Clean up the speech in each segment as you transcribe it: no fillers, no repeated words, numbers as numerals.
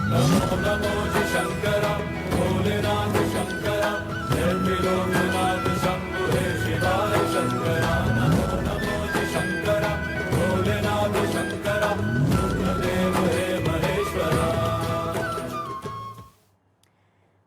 नमो नमो जी शंकरा भोलेनाथ शंकरा जय त्रिलोकनाथ शंभु हे शिवाय शंकरा नमो नमो जी शंकरा भोलेनाथ शंकरा रुद्रदेव हे महेश्वरा।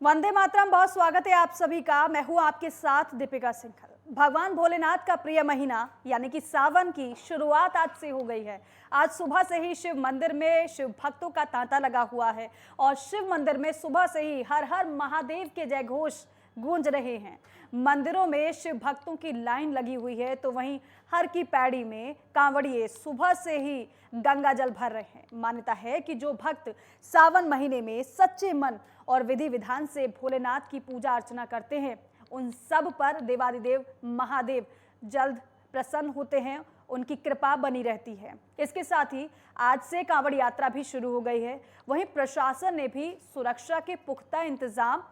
वंदे मातरम, बहुत स्वागत है आप सभी का। मैं हूं आपके साथ दीपिका सिंघल। भगवान भोलेनाथ का प्रिय महीना यानी कि सावन की शुरुआत आज से हो गई है। आज सुबह से ही शिव मंदिर में शिव भक्तों का तांता लगा हुआ है और शिव मंदिर में सुबह से ही हर हर महादेव के जय घोष गूंज रहे हैं। मंदिरों में शिव भक्तों की लाइन लगी हुई है, तो वहीं हर की पैड़ी में कांवड़िए सुबह से ही गंगा जल भर रहे हैं। मान्यता है कि जो भक्त सावन महीने में सच्चे मन और विधि विधान से भोलेनाथ की पूजा अर्चना करते हैं, उन सब पर देवादिदेव महादेव जल्द प्रसन्न होते हैं, उनकी कृपा बनी रहती है। इसके साथ ही आज से कांवड़ यात्रा भी शुरू हो गई है। वहीं प्रशासन ने भी सुरक्षा के पुख्ता इंतजाम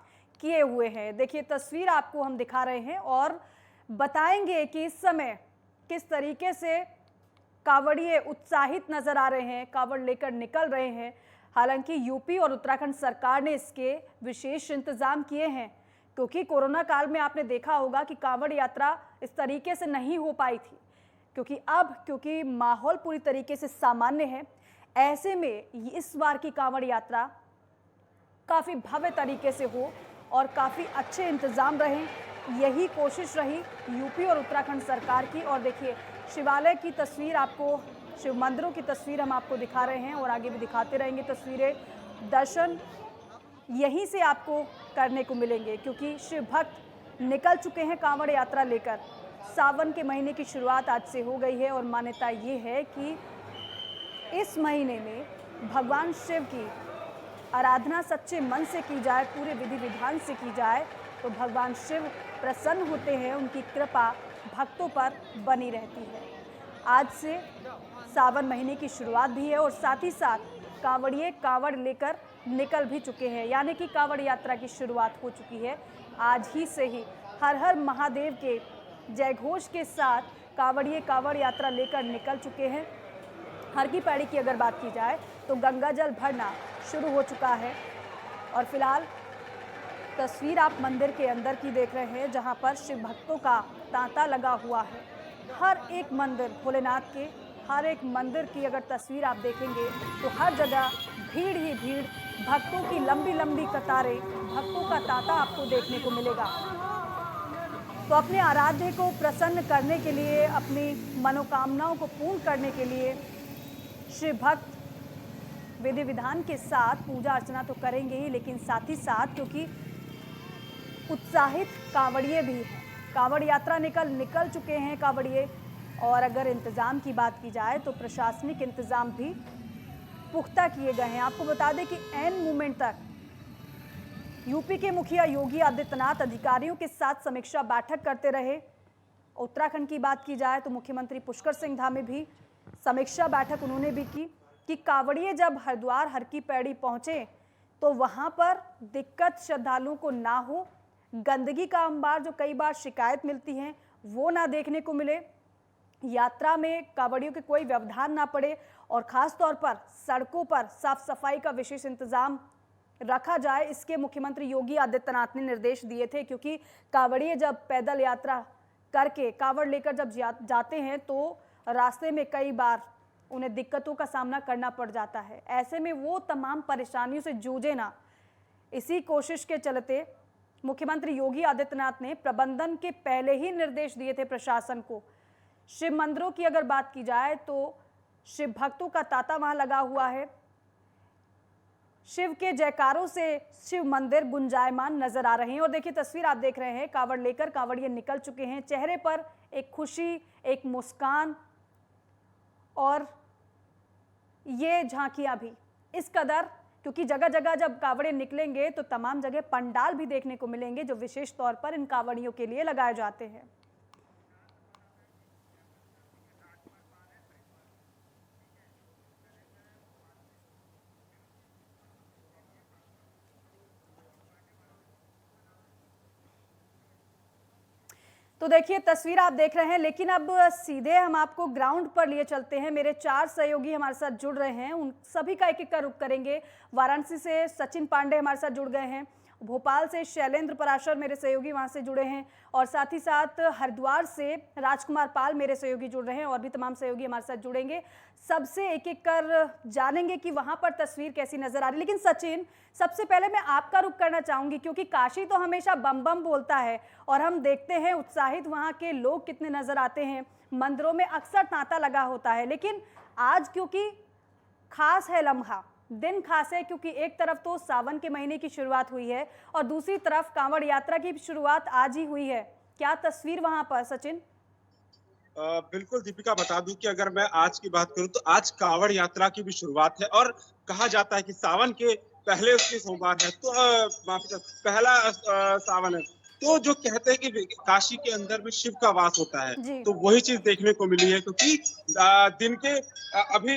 किए हुए हैं। देखिए, तस्वीर आपको हम दिखा रहे हैं और बताएंगे कि इस समय किस तरीके से कांवड़िए उत्साहित नजर आ रहे हैं, कांवड़ लेकर निकल रहे हैं। हालांकि यूपी और उत्तराखंड सरकार ने इसके विशेष इंतजाम किए हैं, क्योंकि कोरोना काल में आपने देखा होगा कि कांवड़ यात्रा इस तरीके से नहीं हो पाई थी। क्योंकि माहौल पूरी तरीके से सामान्य है, ऐसे में इस बार की कांवड़ यात्रा काफ़ी भव्य तरीके से हो और काफ़ी अच्छे इंतज़ाम रहें, यही कोशिश रही यूपी और उत्तराखंड सरकार की। और देखिए, शिवालय की तस्वीर आपको, शिव मंदिरों की तस्वीर हम आपको दिखा रहे हैं और आगे भी दिखाते रहेंगे तस्वीरें। दर्शन यहीं से आपको करने को मिलेंगे, क्योंकि शिव भक्त निकल चुके हैं कांवड़ यात्रा लेकर। सावन के महीने की शुरुआत आज से हो गई है और मान्यता ये है कि इस महीने में भगवान शिव की आराधना सच्चे मन से की जाए, पूरे विधि विधान से की जाए, तो भगवान शिव प्रसन्न होते हैं, उनकी कृपा भक्तों पर बनी रहती है। आज से सावन महीने की शुरुआत भी है और साथ ही साथ कांवड़िए कांवड़ लेकर निकल भी चुके हैं, यानी कि कांवड़ यात्रा की शुरुआत हो चुकी है। आज ही से ही हर हर महादेव के जय घोष के साथ कांवड़िए कांवड़ यात्रा लेकर निकल चुके हैं। हर की पैड़ी की अगर बात की जाए तो गंगा जल भरना शुरू हो चुका है और फिलहाल तस्वीर आप मंदिर के अंदर की देख रहे हैं, जहां पर शिव भक्तों का तांता लगा हुआ है। हर एक मंदिर, भोलेनाथ के हर एक मंदिर की अगर तस्वीर आप देखेंगे तो हर जगह भीड़ ही भीड़, भक्तों की लंबी लंबी कतारें, भक्तों का तांता आपको देखने को मिलेगा। तो अपने आराध्य को प्रसन्न करने के लिए, अपनी मनोकामनाओं को पूर्ण करने के लिए शिव भक्त विधि विधान के साथ पूजा अर्चना तो करेंगे ही, लेकिन साथ ही साथ क्योंकि उत्साहित कांवड़िए भी हैं, कांवड़ यात्रा निकल चुके हैं कांवड़िए। और अगर इंतज़ाम की बात की जाए तो प्रशासनिक इंतज़ाम भी पुख्ता किए गए हैं। आपको बता दें कि एन मोमेंट तक यूपी के मुखिया योगी आदित्यनाथ अधिकारियों के साथ समीक्षा बैठक करते रहे। उत्तराखंड की बात की जाए तो मुख्यमंत्री पुष्कर सिंह धामी भी समीक्षा बैठक उन्होंने भी की कि कांवड़िए जब हरिद्वार हर की पैड़ी पहुंचे तो वहां पर दिक्कत श्रद्धालुओं को ना हो, गंदगी का अंबार जो कई बार शिकायत मिलती है वो ना देखने को मिले, यात्रा में कांवड़ियों के कोई व्यवधान ना पड़े और खास तौर पर सड़कों पर साफ सफाई का विशेष इंतजाम रखा जाए। इसके मुख्यमंत्री योगी आदित्यनाथ ने निर्देश दिए थे, क्योंकि कांवड़िए जब पैदल यात्रा करके कांवड़ लेकर जब जाते हैं तो रास्ते में कई बार उन्हें दिक्कतों का सामना करना पड़ जाता है। ऐसे में वो तमाम परेशानियों से जूझे ना, इसी कोशिश के चलते मुख्यमंत्री योगी आदित्यनाथ ने प्रबंधन के पहले ही निर्देश दिए थे प्रशासन को। शिव मंदिरों की अगर बात की जाए तो शिव भक्तों का तांता वहां लगा हुआ है। शिव के जयकारों से शिव मंदिर गुंजायमान नजर आ रहे हैं। और देखिए, तस्वीर आप देख रहे हैं, कांवड़ लेकर कांवड़िए निकल चुके हैं, चेहरे पर एक खुशी, एक मुस्कान। और ये झांकियां भी इस कदर, क्योंकि जगह जगह जब कांवड़े निकलेंगे तो तमाम जगह पंडाल भी देखने को मिलेंगे जो विशेष तौर पर इन कांवड़ियों के लिए लगाए जाते हैं। तो देखिए तस्वीर आप देख रहे हैं, लेकिन अब सीधे हम आपको ग्राउंड पर लिए चलते हैं। मेरे 4 सहयोगी हमारे साथ जुड़ रहे हैं, उन सभी का एक-एक का रुख करेंगे। वाराणसी से सचिन पांडे हमारे साथ जुड़ गए हैं, भोपाल से शैलेंद्र पराशर मेरे सहयोगी वहां से जुड़े हैं, और साथ ही साथ हरिद्वार से राजकुमार पाल मेरे सहयोगी जुड़ रहे हैं, और भी तमाम सहयोगी हमारे साथ जुड़ेंगे। सबसे एक-एक कर जानेंगे कि वहां पर तस्वीर कैसी नजर आ रही है। लेकिन सचिन, सबसे पहले मैं आपका रुख करना चाहूंगी, क्योंकि काशी तो हमेशा बम बम बोलता है और हम देखते हैं उत्साहित वहां के लोग कितने नजर आते हैं, मंदिरों में अक्सर तांता लगा होता है। लेकिन आज क्योंकि खास है लम्हा, दिन खास है, क्योंकि एक तरफ तो सावन के महीने की शुरुआत हुई है और दूसरी तरफ कांवड़ यात्रा की शुरुआत आज ही हुई है। क्या तस्वीर वहां पर सचिन? बिल्कुल दीपिका, बता दूं कि अगर मैं आज की बात करूं तो आज कांवड़ यात्रा की भी शुरुआत है, और कहा जाता है कि सावन के पहले उसकी सोमवार है, तो पहला सावन है, तो जो कहते हैं कि काशी के अंदर में शिव का वास होता है, तो वही चीज देखने को मिली है। क्योंकि दिन के अभी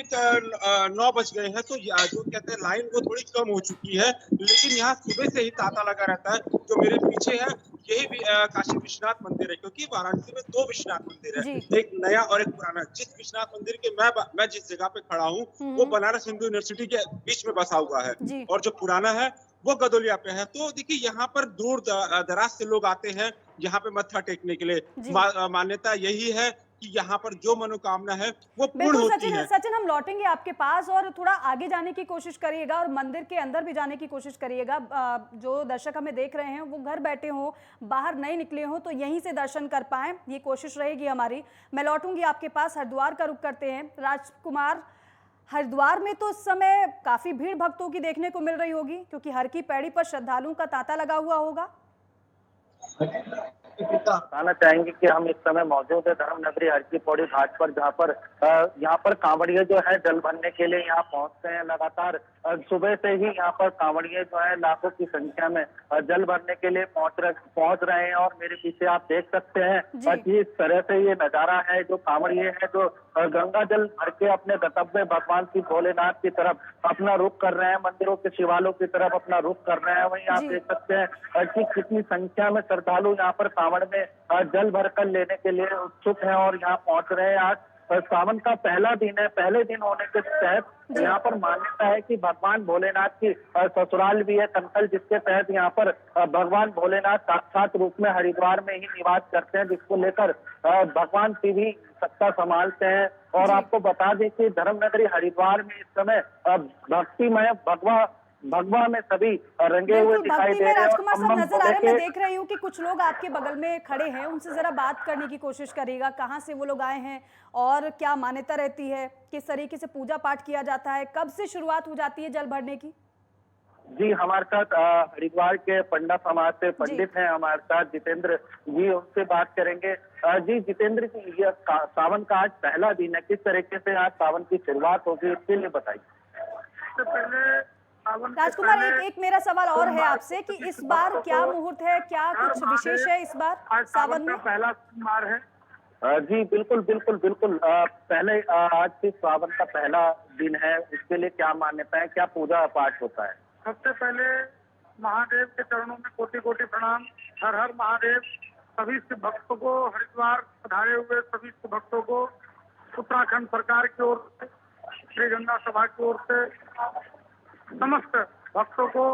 9 बज गए हैं, तो जो कहते हैं लाइन वो थोड़ी कम हो चुकी है, लेकिन यहाँ सुबह से ही तांता लगा रहता है। जो मेरे पीछे है यही भी काशी विश्वनाथ मंदिर है, क्योंकि वाराणसी में 2 विश्वनाथ मंदिर है, एक नया और एक पुराना। जिस विश्वनाथ मंदिर के मैं जिस जगह पे खड़ा हूँ वो बनारस हिंदू यूनिवर्सिटी के बीच में बसा हुआ है, और जो पुराना है वो गदोलिया पे है। तो देखिए यहाँ पर दूर दराज से लोग आते हैं यहाँ पे मत्था टेकने के लिए। मान्यता यही है कि यहाँ पर जो मनोकामना है वो पूर्ण होती है। सचिन, हम लौटेंगे आपके पास और थोड़ा आगे जाने की कोशिश करिएगा और मंदिर के अंदर भी जाने की कोशिश करिएगा। जो दर्शक हमें देख रहे हैं वो घर बैठे हों, बाहर नहीं निकले हों, तो यहीं से दर्शन कर पाएं, ये कोशिश रहेगी हमारी। मैं लौटूंगी आपके पास, हरिद्वार का रुख करते हैं। राजकुमार, हरिद्वार में तो इस समय काफी भीड़ भक्तों की देखने को मिल रही होगी, क्योंकि हर की पैड़ी पर श्रद्धालुओं का तांता लगा हुआ होगा। बताना चाहेंगे कि हम इस समय मौजूद है धर्म नगरी हर की पौड़ी घाट पर, जहाँ पर कांवड़िए जो है जल भरने के लिए यहाँ पहुंचते हैं। लगातार सुबह से ही यहाँ पर कांवड़िए जो है लाखों की संख्या में जल भरने के लिए पहुंच रहे हैं। और मेरे पीछे आप देख सकते हैं कि इस तरह से ये नजारा है, जो कांवड़िए है जो गंगा जल भर के अपने गंतव्य भगवान श्री भोलेनाथ की तरफ अपना रुख कर रहे हैं, मंदिरों के शिवालयों की तरफ अपना रुख कर रहे हैं। वहीं आप देख सकते हैं कि कितनी संख्या में श्रद्धालु यहाँ पर कांवड़ में जल भरकर लेने के लिए उत्सुक हैं और यहाँ पहुंच रहे हैं। आज सावन का पहला दिन है, पहले दिन होने के तहत यहाँ पर मान्यता है कि भगवान भोलेनाथ की ससुराल भी है कनकल, जिसके तहत यहाँ पर भगवान भोलेनाथ साक्षात रूप में हरिद्वार में ही निवास करते हैं, जिसको लेकर भगवान शिव ही सत्ता संभालते हैं। और आपको बता दें कि धर्म नगरी हरिद्वार में इस समय भक्तिमय भगवा में सभी रंगे हुए दिखाई दे रहे हैं। राजकुमार साहब नजर आ रहे हैं, मैं देख रही हूँ कि कुछ लोग आपके बगल में खड़े हैं, उनसे जरा बात करने की कोशिश करिएगा। कहाँ से वो लोग आए हैं और क्या मान्यता रहती है, किस तरीके से पूजा पाठ किया जाता है, कब से शुरुआत हो जाती है जल भरने की? जी, हमारे साथ हरिद्वार के पंडा समाज से पंडित हैं हमारे साथ जितेंद्र जी, उनसे बात करेंगे। जी जितेंद्र जी, ये सावन का आज पहला दिन है, किस तरीके से आज सावन की शुरुआत होगी, इसके लिए बताइए। सबसे पहले राजकुमार, एक मेरा सवाल और है आपसे कि इस बार क्या मुहूर्त है, क्या कुछ विशेष है इस बार सावन में? पहला सोमवार है। जी बिल्कुल बिल्कुल बिल्कुल। पहले आज से सावन का पहला दिन है, इसके लिए क्या मान्यता है, क्या पूजा पाठ होता है? सबसे पहले महादेव के चरणों में कोटि कोटि प्रणाम। हर हर महादेव। सभी शिव भक्तों को, हरिद्वार पधारे हुए सभी शिव भक्तों को उत्तराखंड सरकार की ओर से, श्री गंगा सभा की ओर से समस्त भक्तों को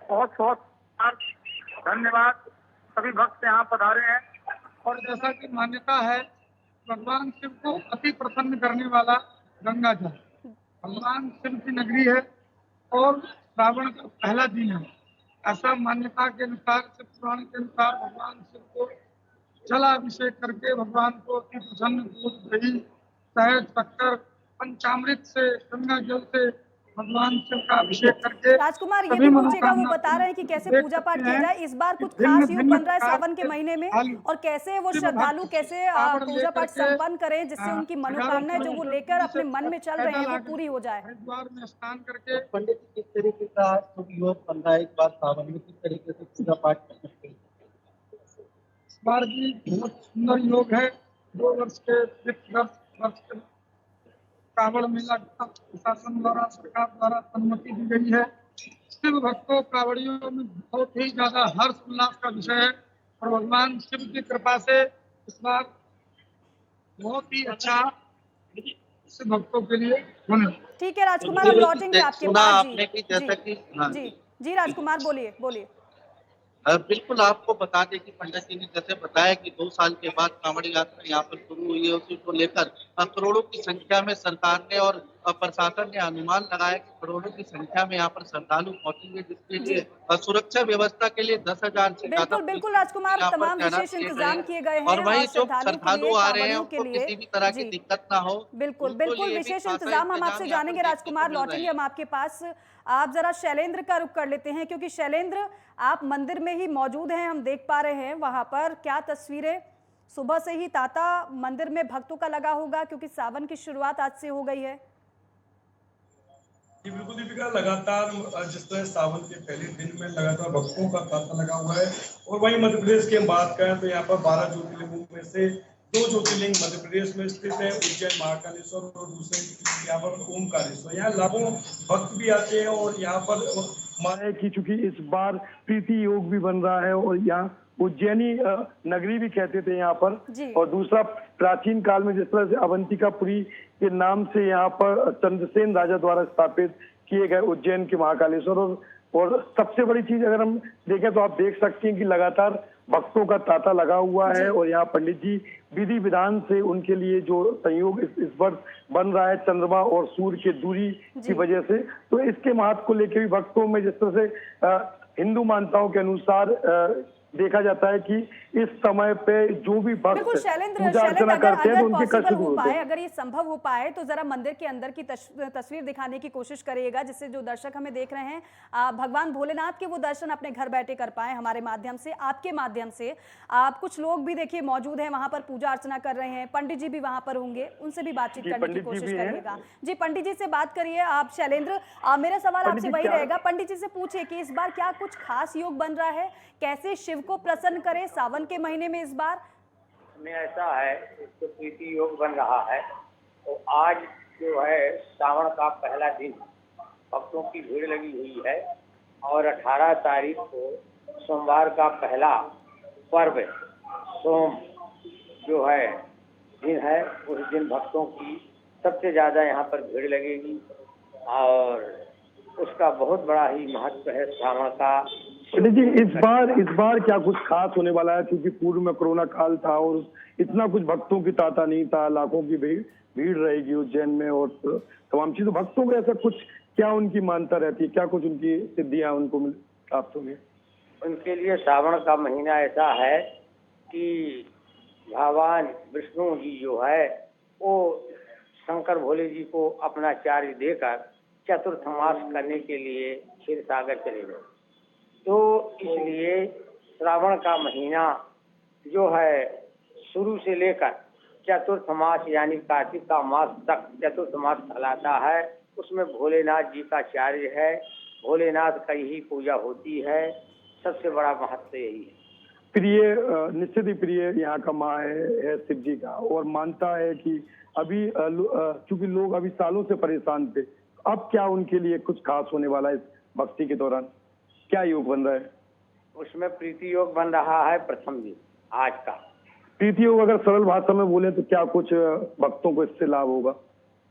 बहुत बहुत धन्यवाद। सभी भक्त यहाँ पधारे हैं। और जैसा कि मान्यता है, भगवान शिव को अति प्रसन्न करने वाला गंगा जल, भगवान शिव की नगरी है और श्रावण का पहला दिन है। ऐसा मान्यता के अनुसार, शिव पुराण के अनुसार भगवान शिव को जलाभिषेक करके भगवान को अति प्रसन्न दूध, दही, शहद, शक्कर, पंचामृत से, गंगा जल से भगवान शिव का अभिषेक करके। राजकुमार, ये भी पूछेगा, वो बता रहे हैं कि कैसे पूजा पाठ किया जाए। इस बार कुछ खास योग बन रहा है सावन के महीने में, और कैसे वो श्रद्धालु कैसे पूजा पाठ संपन्न करें जिससे उनकी मनोकामनाएं जो वो लेकर अपने मन में चल रहे हैं वो पूरी हो जाए। हरिद्वार में स्नान करके पंडित जी, किस तरीके का योग बन रहा है इस बार सावन में, किस तरीके से पूजा पाठ कर सकते हैं? इस बार भी बहुत सुंदर योग है। 2 वर्ष के कांवड़ मेला प्रशासन द्वारा, सरकार द्वारा अनुमति दी गई है। शिव भक्तों, कांवड़ियों में बहुत ही ज्यादा हर्ष उल्लास का विषय है। और भगवान शिव की कृपा से इस बार बहुत ही अच्छा सिख भक्तों के लिए होने वाला है। ठीक है राजकुमार, अब लौटेंगे आपके सुना पास। आपने कि जैसा कि हाँ जी जी राजकुमार, बोलिए बोलिए। बिल्कुल आपको बता दें कि पंडित जी ने जैसे बताया कि 2 साल के बाद कांवड़ यात्रा यहाँ पर शुरू हुई है, उसी को लेकर करोड़ों की संख्या में सरकार ने और प्रशासन ने अनुमान लगाया कि करोड़ों की संख्या में यहाँ पर श्रद्धालु पहुंचेंगे, जिसके जी लिए सुरक्षा व्यवस्था के लिए 10,000 से ज्यादा बिल्कुल बिल्कुल पुलिस राजकुमार, यहाँ पर तमाम तैनात विशेष किए गए इंतजाम हैं। किए गए और हैं और वहीं जो श्रद्धालुओं के श्रद्धालु लिए, आ रहे हैं कांवड़ियों के उनको लिए। किसी भी तरह की जी दिक्कत ना हो, बिल्कुल उनके बिल्कुल, लिए भी विशेष खासा इंतजाम हम आपसे इंतजाम यहाँ पर जानेंगे देखने राजकुमार, को मिल रहे लौटेंगे हैं। हम आपके पास। आप जरा शैलेंद्र का रुख कर लेते हैं, क्योंकि शैलेंद्र आप मंदिर में ही मौजूद हैं, हम देख पा रहे हैं वहां पर क्या तस्वीरें। सुबह से ही तांता मंदिर में भक्तों का लगा होगा, क्योंकि सावन की शुरुआत आज से हो गई है। जी बिल्कुल दीपिका, लगातार जिस तरह सावन के पहले दिन में लगातार भक्तों का तांता लगा हुआ है। और वहीं मध्य प्रदेश की हम बात करें तो यहाँ पर 12 ज्योतिर्लिंगों में से 2 ज्योतिर्लिंग मध्य प्रदेश में स्थित है, उज्जैन महाकालेश्वर और दूसरे यहाँ पर ओमकारेश्वर। यहाँ लाखों भक्त भी आते हैं और यहाँ पर माने कि चूंकि इस बार प्रीति योग भी बन रहा है और यहाँ उज्जैनी नगरी भी कहते थे यहाँ पर। जी। और दूसरा, प्राचीन काल में जिस तरह से अवंतिकापुरी के नाम से यहाँ पर चंद्रसेन राजा द्वारा स्थापित किए गए उज्जैन के महाकालेश्वर। और सबसे बड़ी चीज अगर हम देखें तो आप देख सकते हैं कि लगातार भक्तों का तांता लगा हुआ है और यहाँ पंडित जी विधि विधान से उनके लिए जो संयोग इस वर्ष बन रहा है चंद्रमा और सूर्य की दूरी की वजह से, तो इसके महत्व को लेकर भी भक्तों में जिस तरह से हिंदू मान्यताओं के अनुसार देखा जाता है कि इस समय पे जो भी भक्त बिल्कुल शैलेंद्र, पूजा अर्चना करते हैं तो उनके कष्ट पॉसिबल दूर हो होते पाए, हैं। अगर ये संभव हो पाए तो जरा मंदिर के अंदर की तस्वीर दिखाने की कोशिश करिएगा, जिससे जो दर्शक हमें देख रहे हैं भगवान भोलेनाथ के वो दर्शन अपने घर बैठे कर पाए हमारे माध्यम से, आपके माध्यम से। आप कुछ लोग भी देखिए मौजूद हैं वहां पर, पूजा अर्चना कर रहे हैं, पंडित जी भी वहां पर होंगे, उनसे भी बातचीत करने की कोशिश करिएगा। जी पंडित जी से बात करिए आप शैलेंद्र। मेरा सवाल आपसे वही रहेगा, पंडित जी से पूछिए कि इस बार क्या कुछ खास योग बन रहा है, कैसे शिव को प्रसन्न करें सावन के महीने में इस बार? में ऐसा है, इसको प्रीति योग बन रहा है। तो आज जो है सावन का पहला दिन, भक्तों की भीड़ लगी हुई है और 18 तारीख को सोमवार का पहला पर्व सोम जो है दिन है, उस दिन भक्तों की सबसे ज्यादा यहाँ पर भीड़ लगेगी और उसका बहुत बड़ा ही महत्व है सावन का। पंडित जी इस बार क्या कुछ खास होने वाला है, क्योंकि पूर्व में कोरोना काल था और इतना कुछ भक्तों की तांता नहीं था, लाखों की भीड़ रहेगी उज्जैन में और तमाम चीजों, भक्तों को ऐसा कुछ क्या उनकी मान्यता रहती है, क्या कुछ उनकी सिद्धियां उनको प्राप्त होंगी? उनके लिए सावन का महीना ऐसा है कि भगवान विष्णु जी जो है वो शंकर भोले जी को अपना कार्य देकर चतुर्थ मास करने के लिए क्षीर सागर चले गए। तो इसलिए श्रावण का महीना जो है शुरू से लेकर चतुर्थ मास यानी कार्तिक का मास तक चतुर्थ मास कहलाता है। उसमें भोलेनाथ जी का कार्य है, भोलेनाथ की ही पूजा होती है, सबसे बड़ा महत्व यही है। प्रिय निश्चित ही प्रिय यहाँ का माँ है शिव जी का, और मानता है कि अभी चूंकि लोग अभी सालों से परेशान थे, अब क्या उनके लिए कुछ खास होने वाला है इस भक्ति के दौरान, क्या योग बन रहा है? उसमें प्रीति योग बन रहा है प्रथम दिन आज का। प्रीति योग अगर सरल भाषा में बोले तो क्या कुछ भक्तों को इससे लाभ होगा?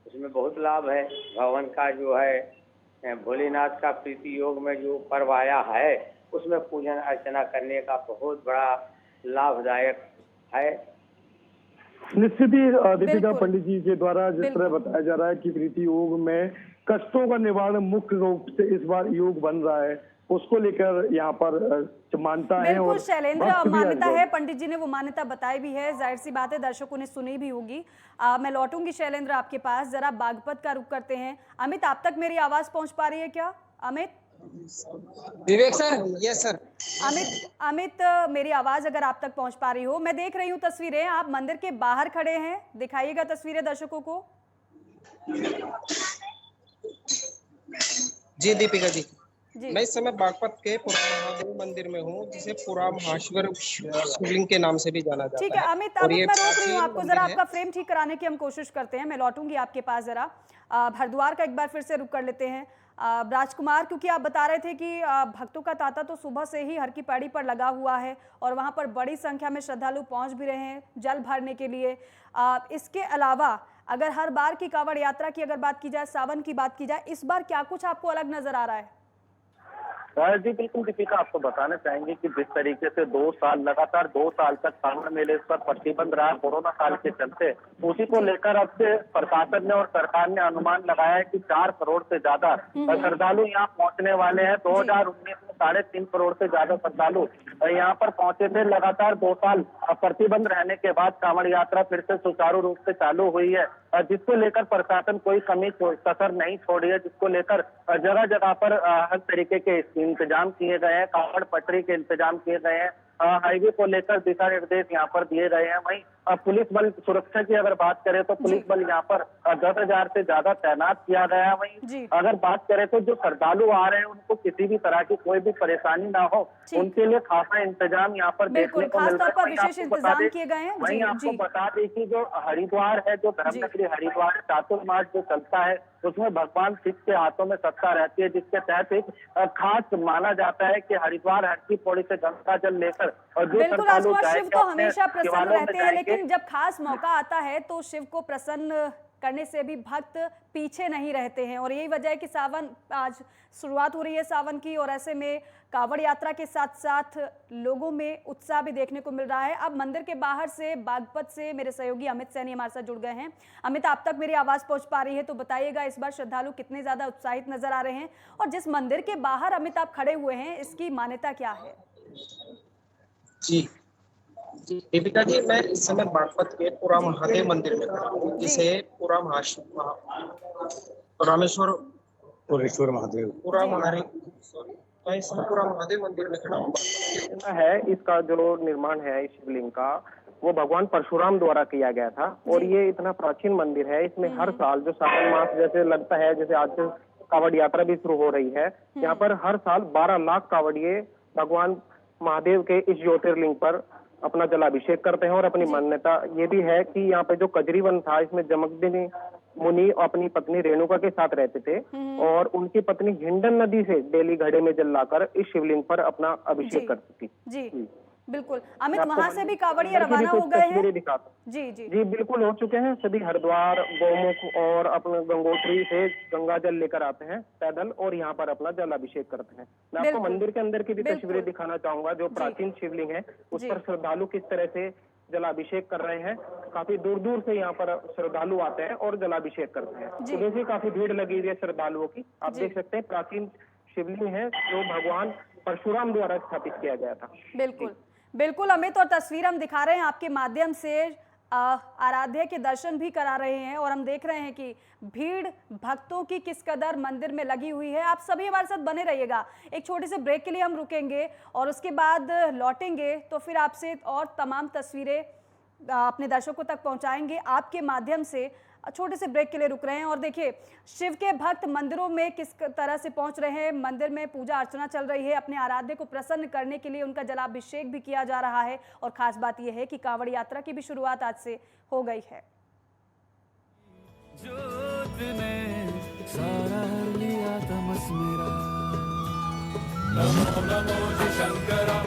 उसमें बहुत लाभ है। भगवान का जो है भोलेनाथ का प्रीति योग में जो पर्व आया है उसमें पूजन अर्चना करने का बहुत बड़ा लाभदायक है। निश्चित ही दीपिका, पंडित जी के द्वारा जिस तरह बताया जा रहा है कि प्रीति योग में कष्टों का निवारण मुख्य रूप से इस बार योग बन रहा है, उसको लेकर यहाँ पर मान्यता है। बिल्कुल शैलेंद्र, मान्यता है, पंडित जी ने वो मान्यता बताई भी है, जाहिर सी बात है दर्शकों ने सुनी भी होगी। मैं लौटूंगी शैलेंद्र आपके पास, जरा बागपत का रुख करते हैं। अमित, आप तक मेरी आवाज पहुंच पा रही है क्या? अमित, विवेक सर, यस सर। अमित मेरी आवाज अगर आप तक पहुंच पा रही हो, मैं देख रही हूँ तस्वीरें, आप मंदिर के बाहर खड़े हैं, दिखाइएगा तस्वीरें दर्शकों को। जी दीपिका जी, मैं इस समय बागपत के पुरा महादेव मंदिर में हूँ, जिसे पुरा महाश्वर शिवलिंग के नाम से भी जाना जाता है। ठीक है अमित, मैं रोक रही हूँ आपको, जरा आपका फ्रेम ठीक कराने की हम कोशिश करते हैं। मैं लौटूंगी आपके पास, जरा हरिद्वार का एक बार फिर से रुक कर लेते हैं। राजकुमार, क्योंकि आप बता रहे थे कि भक्तों का तांता तो सुबह से ही हर की पैड़ी पर लगा हुआ है और वहां पर बड़ी संख्या में श्रद्धालु पहुंच भी रहे हैं जल भरने के लिए। इसके अलावा अगर हर बार की कांवड़ यात्रा की अगर बात की जाए, सावन की बात की जाए, इस बार क्या कुछ आपको अलग नजर आ रहा है? जी बिल्कुल दीपिका, आपको बताना चाहेंगे कि जिस तरीके से 2 साल लगातार 2 साल तक कांवड़ मेले पर प्रतिबंध रहा कोरोना काल के चलते, उसी को लेकर अब से प्रशासन ने और सरकार ने अनुमान लगाया है कि 4 करोड़ से ज्यादा श्रद्धालु यहाँ पहुंचने वाले हैं। 2019 में 3.5 करोड़ से ज्यादा श्रद्धालु यहाँ पर पहुंचे थे। लगातार 2 साल प्रतिबंध रहने के बाद कांवड़ यात्रा फिर से सुचारू रूप से चालू हुई है, जिसको लेकर प्रशासन कोई कमी कसर नहीं छोड़ी है, जिसको लेकर जगह जगह पर हर तरीके के इंतजाम किए गए हैं। कांवड़ पटरी के इंतजाम किए गए हैं, हाईवे को लेकर दिशा निर्देश यहाँ पर दिए गए हैं। वहीं पुलिस बल सुरक्षा की अगर बात करें तो पुलिस बल यहाँ पर 10,000 से ज्यादा तैनात किया गया है। वहीं अगर बात करें तो जो श्रद्धालु आ रहे हैं उनको किसी भी तरह की कोई भी परेशानी ना हो, उनके लिए खासा इंतजाम यहाँ पर देखने को मिल रहा है। विशेष इंतजाम किए गए हैं। वहीं आपको बता दें कि जो हरिद्वार है, जो धर्मनगरी हरिद्वार चातुर्मास जो चलता है, उसमें भगवान शिव के हाथों में सत्ता रहती है, जिसके तहत एक खास माना जाता है कि हरिद्वार हर की पौड़ी से गंगा जल लेकर और जो श्रद्धालु शिव तो हमेशा प्रसन्न रहते हैं, लेकिन जब खास मौका आता है तो शिव को प्रसन्न करने से भी भक्त पीछे नहीं रहते हैं। और यही वजह है कि सावन आज शुरुआत हो रही है सावन की, और ऐसे में कांवड़ यात्रा के साथ साथ लोगों में उत्साह भी देखने को मिल रहा है। अब मंदिर के बाहर से बागपत से मेरे सहयोगी अमित सैनी हमारे साथ जुड़ गए हैं। अमित, आप तक मेरी आवाज पहुंच पा रही है तो बताइएगा इस बार श्रद्धालु कितने ज्यादा उत्साहित नजर आ रहे हैं, और जिस मंदिर के बाहर अमित आप खड़े हुए हैं इसकी मान्यता क्या है? जी दीपिका जी, मैं इस समय बागपत के पूरा महादेव मंदिर में खड़ा हूँ, जिसे पूरा रामेश्वर महादेव पूरा महादेव मंदिर में खड़ा हूँ है। इसका जो निर्माण है इस शिवलिंग का, वो भगवान परशुराम द्वारा किया गया था, और ये इतना प्राचीन मंदिर है। इसमें हर साल जो सावन मास जैसे लगता है, जैसे आज से कांवड़ यात्रा भी शुरू हो रही है, यहाँ पर हर साल 12 लाख कांवड़िये भगवान महादेव के इस ज्योतिर्लिंग पर अपना जलाभिषेक करते हैं। और अपनी मान्यता ये भी है कि यहाँ पे जो कजरी वन था, इसमें जमदग्नि मुनि अपनी पत्नी रेणुका के साथ रहते थे, और उनकी पत्नी हिंडन नदी से डेली घड़े में जल लाकर इस शिवलिंग पर अपना अभिषेक करती थी। जी बिल्कुल अमित, वहां से भी कांवड़िये रवाना हो गए हैं? जी बिल्कुल हो चुके हैं। सभी हरिद्वार, गौमुख और अपने गंगोत्री से गंगा जल लेकर आते हैं पैदल, और यहाँ पर अपना जल अभिषेक करते हैं। मैं आपको मंदिर के अंदर की भी तस्वीरें दिखाना चाहूंगा। जो प्राचीन शिवलिंग है उस पर श्रद्धालु किस तरह से जलाभिषेक कर रहे हैं। काफी दूर दूर से यहाँ पर श्रद्धालु आते हैं और जलाभिषेक करते हैं। सुबह से काफी भीड़ लगी हुई है श्रद्धालुओं की। आप देख सकते हैं प्राचीन शिवलिंग है जो भगवान परशुराम द्वारा स्थापित किया गया था। बिल्कुल अमित, और तस्वीर हम दिखा रहे हैं आपके माध्यम से, आराध्य के दर्शन भी करा रहे हैं, और हम देख रहे हैं कि भीड़ भक्तों की किस कदर मंदिर में लगी हुई है। आप सभी हमारे साथ बने रहिएगा। एक छोटे से ब्रेक के लिए हम रुकेंगे और उसके बाद लौटेंगे तो फिर आपसे और तमाम तस्वीरें अपने दर्शकों तक पहुंचाएंगे आपके माध्यम से। छोटे से ब्रेक के लिए रुक रहे हैं, और देखिए शिव के भक्त मंदिरों में किस तरह से पहुंच रहे हैं। मंदिर में पूजा अर्चना चल रही है, अपने आराध्य को प्रसन्न करने के लिए उनका जलाभिषेक भी किया जा रहा है। और खास बात यह है कि कांवड़ यात्रा की भी शुरुआत आज से हो गई है। ज्योत ने सारा हर लिया तमस मेरा, नमो नमो शंकरा।